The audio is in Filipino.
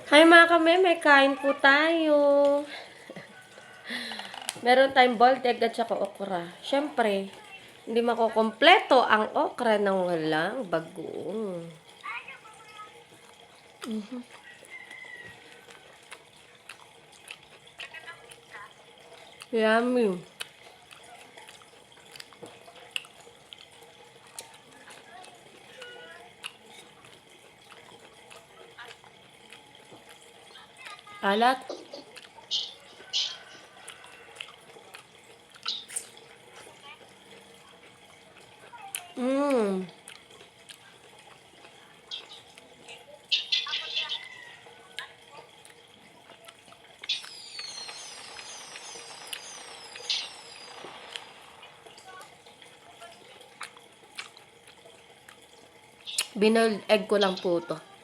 Hi mga kami, may kain po tayo. Meron tayong boiled egg at saka okra. Siyempre, hindi makukompleto ang okra nang walang bagoong. Yummy. Alat. Mmm. Binoiled egg ko lang po to.